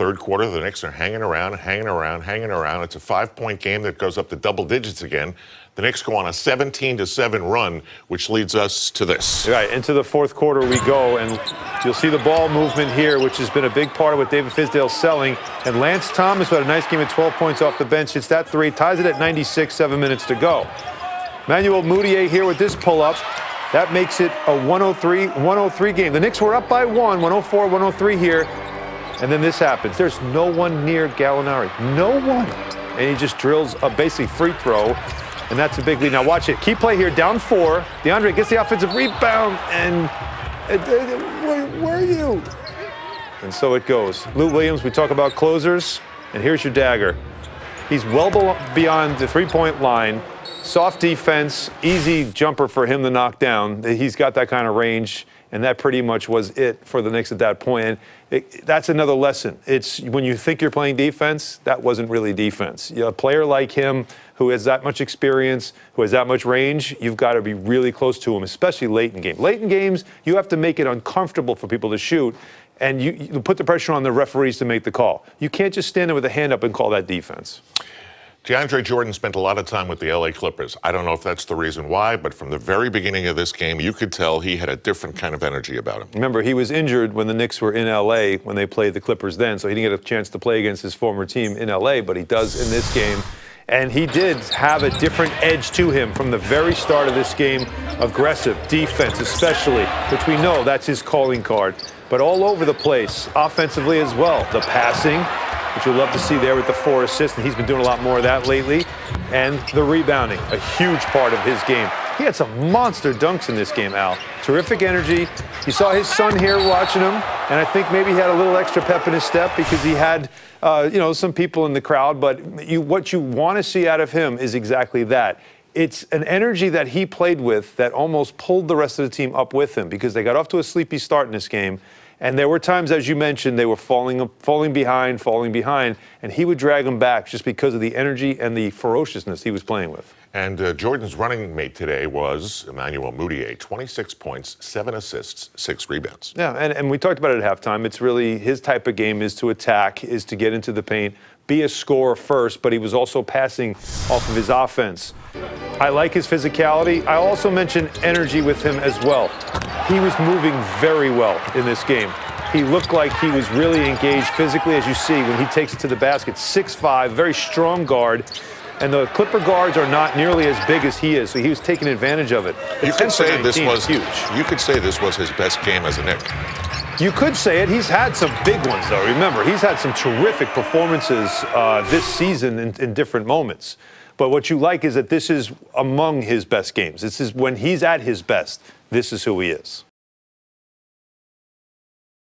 third quarter, the Knicks are hanging around. It's a 5-point game that goes up to double digits again. The Knicks go on a 17-7 run, which leads us to this. Right, into the fourth quarter we go, and you'll see the ball movement here, which has been a big part of what David Fizdale's selling. And Lance Thomas, who had a nice game at 12 points off the bench, hits that three, ties it at 96, 7 minutes to go. Emmanuel Mudiay here with this pull-up. That makes it a 103 game. The Knicks were up by 104-103 here. And then this happens. There's no one near Gallinari. No one. And he just drills a basic free throw. And that's a big lead. Now watch it. Key play here, down 4. DeAndre gets the offensive rebound. And where are you? And so it goes. Lou Williams, we talk about closers. And here's your dagger. He's well beyond the three-point line. Soft defense, easy jumper for him to knock down. He's got that kind of range, and that pretty much was it for the Knicks at that point. And that's another lesson. It's when you think you're playing defense, that wasn't really defense. A player like him who has that much experience, who has that much range, you've got to be really close to him, especially late in games. Late in games, you have to make it uncomfortable for people to shoot, and you put the pressure on the referees to make the call. You can't just stand there with a hand up and call that defense. DeAndre Jordan spent a lot of time with the LA Clippers. I don't know if that's the reason why, but from the very beginning of this game, you could tell he had a different kind of energy about him. Remember, he was injured when the Knicks were in LA when they played the Clippers then, so he didn't get a chance to play against his former team in LA, but he does in this game. And he did have a different edge to him from the very start of this game. Aggressive defense, especially, which we know that's his calling card. But all over the place, offensively as well. The passing, which you'll love to see there with the 4 assists, and he's been doing a lot more of that lately. And the rebounding, a huge part of his game. He had some monster dunks in this game, Al. Terrific energy. You saw his son here watching him, and I think maybe he had a little extra pep in his step because he had, some people in the crowd. But what you want to see out of him is exactly that. It's an energy that he played with that almost pulled the rest of the team up with him because they got off to a sleepy start in this game. And there were times, as you mentioned, they were falling behind, and he would drag them back just because of the energy and the ferociousness he was playing with. And Jordan's running mate today was Emmanuel Mudiay, 26 points, 7 assists, 6 rebounds. Yeah, and we talked about it at halftime. It's really his type of game is to attack, is to get into the paint, be a scorer first, but he was also passing off of his offense. I like his physicality. I also mentioned energy with him as well. He was moving very well in this game. He looked like he was really engaged physically, as you see, when he takes it to the basket. 6'5", very strong guard. And the Clipper guards are not nearly as big as he is, so he was taking advantage of it. You could say this was huge. You could say this was his best game as a Knick. You could say it. He's had some big ones, though. Remember, he's had some terrific performances this season in different moments. But what you like is that this is among his best games. This is when he's at his best. This is who he is.